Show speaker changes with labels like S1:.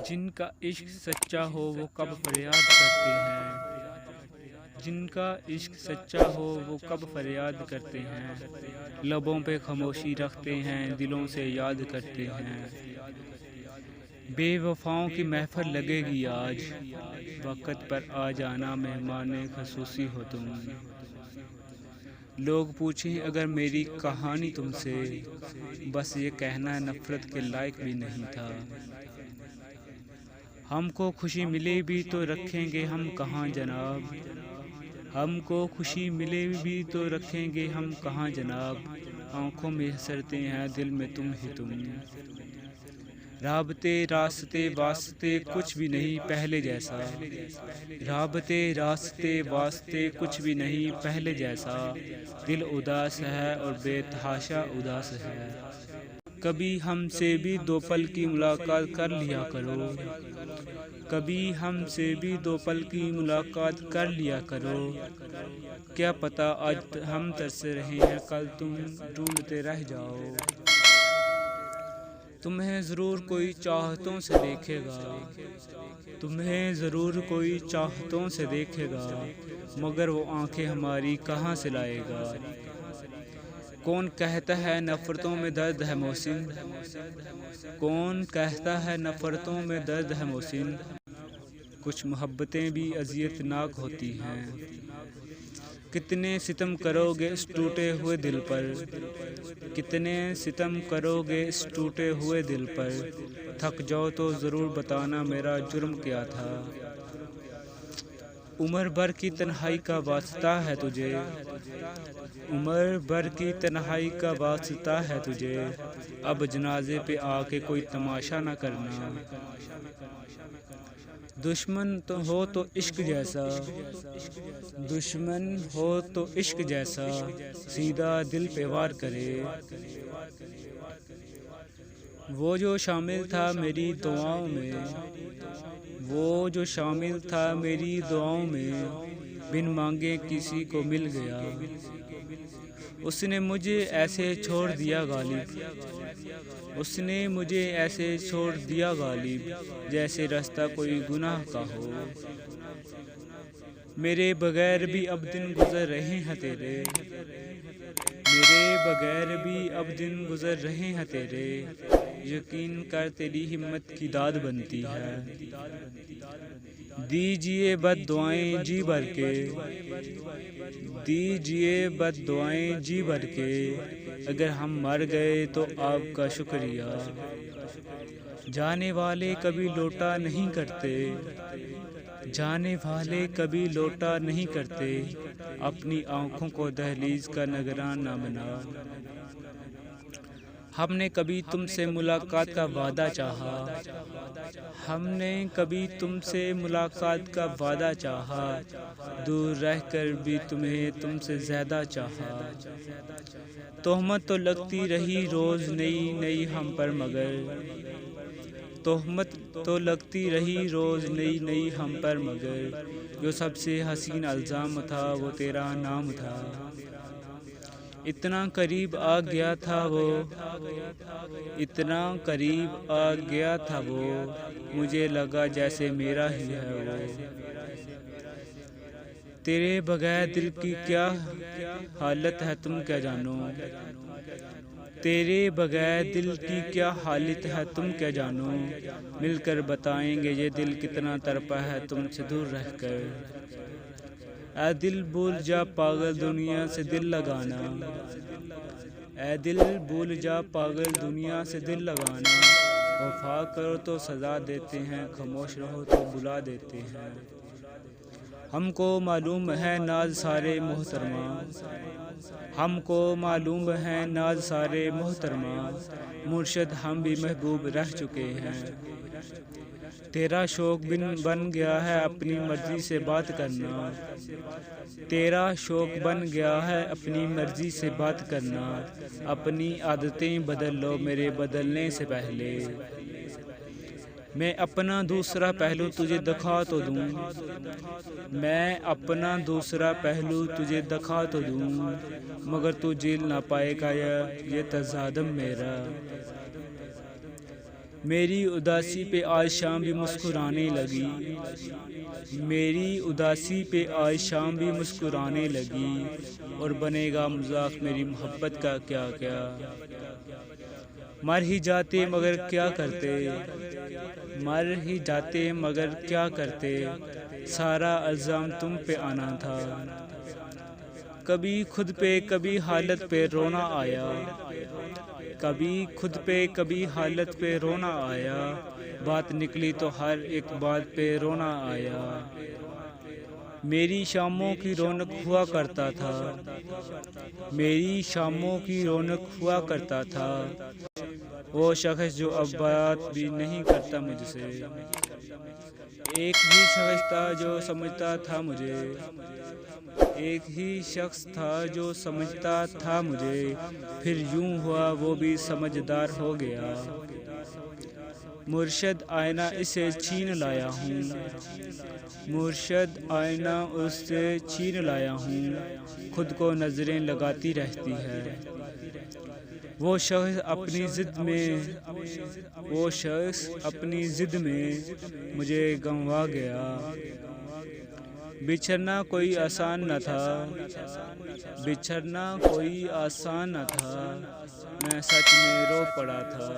S1: जिनका इश्क सच्चा हो वो कब फरियाद करते हैं। जिनका इश्क सच्चा हो वो कब फरियाद करते हैं। लबों पे खामोशी रखते हैं, दिलों से याद करते हैं। बेवफाओं की महफिल लगेगी आज, वक़्त पर आ जाना मेहमान ख़ुसूसी हो तुम। लोग पूछें अगर मेरी कहानी तुमसे, बस ये कहना नफ़रत के लायक भी नहीं था। हमको खुशी मिले भी तो रखेंगे हम कहाँ जनाब। हमको खुशी मिले भी तो रखेंगे हम कहाँ जनाब। आँखों में हसरते हैं, दिल में तुम ही तुम। राबते रास्ते वास्ते कुछ भी नहीं पहले जैसा। राबते रास्ते वास्ते कुछ भी नहीं पहले जैसा। दिल उदास है और बेतहाशा उदास है। कभी हमसे भी दो पल की मुलाकात कर लिया करो। कभी हमसे भी दो पल की मुलाकात कर लिया करो। क्या पता आज हम तरस रहे हैं, कल तुम ढूंढते रह जाओ। तुम्हें ज़रूर कोई चाहतों से देखेगा। तुम्हें ज़रूर कोई चाहतों से देखेगा, मगर वो आंखें हमारी कहाँ से लाएगा। कौन कहता है नफ़रतों में दर्द है मोहसिन। कौन कहता है नफ़रतों में दर्द है मोहसिन। कुछ मोहब्बतें भी अज़ियतनाक होती हैं। कितने सितम करोगे इस टूटे हुए दिल पर। कितने सितम करोगे इस टूटे हुए दिल पर। थक जाओ तो ज़रूर बताना मेरा जुर्म क्या था। उम्र भर की तन्हाई का वास्ता है तुझे। उम्र भर की तन्हाई का वास्ता है तुझे। अब जनाजे पे आके कोई तमाशा ना करना। दुश्मन तो हो तो इश्क जैसा। दुश्मन हो तो इश्क जैसा, सीधा दिल पे वार करे। वो जो शामिल था मेरी दुआओं में। वो जो शामिल था मेरी दुआओं में, बिन मांगे किसी को मिल गया। उसने मुझे ऐसे छोड़ दिया गालिब। उसने मुझे ऐसे छोड़ दिया गालिब, जैसे रास्ता कोई गुनाह का हो। मेरे बगैर भी अब दिन गुजर रहे हैं तेरे। मेरे बगैर भी अब दिन गुजर रहे हैं तेरे। यकीन कर तेरी हिम्मत की दाद बनती है। दीजिए बद्दुआएं जी भर के। दीजिए बद्दुआएं जी भर के। अगर हम मर गए तो आपका शुक्रिया। जाने वाले कभी लौटा नहीं करते। जाने वाले कभी लौटा नहीं करते। अपनी आँखों को दहलीज का नगरान ना बना। हमने कभी तुमसे मुलाकात का वादा चाहा। हमने कभी तुमसे मुलाकात का वादा चाहा। दूर रहकर भी तुम्हें तुमसे ज़्यादा चाहा। तोहमत तो लगती रही रोज़ नई नई हम पर, मगर तोहमत तो लगती रही रोज़ नई नई हम पर, मगर जो सबसे हसीन इल्ज़ाम था वो तेरा नाम था। इतना करीब आ गया था वो। इतना करीब आ गया था वो, मुझे लगा जैसे मेरा ही है वो। तेरे बगैर दिल की क्या हालत है तुम क्या जानो। तेरे बगैर दिल की क्या हालत है तुम क्या जानो। मिलकर बताएंगे ये दिल कितना तड़पा है तुमसे दूर रहकर। ऐ दिल भूल जा पागल दुनिया से दिल लगाना। ऐ दिल भूल जा पागल दुनिया से दिल लगाना। वफा करो तो सज़ा देते हैं, खामोश रहो तो बुला देते हैं। हमको मालूम है नाज सारे मोहतरमा। हमको मालूम है नाज सारे मोहतरमा। मुर्शद हम भी महबूब रह चुके हैं। तेरा शौक बन गया है अपनी मर्ज़ी से बात करना। तेरा शौक बन गया है अपनी मर्ज़ी से बात करना। अपनी आदतें बदल लो मेरे बदलने से पहले। मैं अपना दूसरा पहलू तुझे दिखा तो दूँ। मैं अपना दूसरा पहलू तुझे दिखा तो दूँ, मगर तू झेल ना पाएगा ये तज़ादम मेरा। मेरी उदासी पे आज शाम भी मुस्कुराने लगी, मेरी उदासी पे आज शाम भी मुस्कुराने लगी, और बनेगा मजाक मेरी मोहब्बत का क्या क्या। मर ही जाते मगर क्या करते, मर ही जाते मगर क्या करते, सारा इल्ज़ाम तुम पे आना था। कभी खुद पे कभी हालत पे रोना आया, कभी खुद पे कभी हालत पे रोना आया, बात निकली तो हर एक बात पे रोना आया। मेरी शामों की रौनक हुआ करता था, मेरी शामों की रौनक हुआ करता था, वो शख्स जो अब बात भी नहीं करता मुझसे। एक ही शख्स था जो समझता था मुझे, एक ही शख्स था जो समझता था मुझे, फिर यूं हुआ वो भी समझदार हो गया। मुर्शद आईना इसे छीन लाया हूँ, मुर्शद आईना उससे छीन लाया हूँ, खुद को नजरें लगाती रहती है। वो शख्स अपनी ज़िद में, वो शख्स अपनी ज़िद में मुझे गंवा गया। बिछड़ना कोई आसान न था, बिछड़ना कोई आसान न था, मैं सच में रो पड़ा था।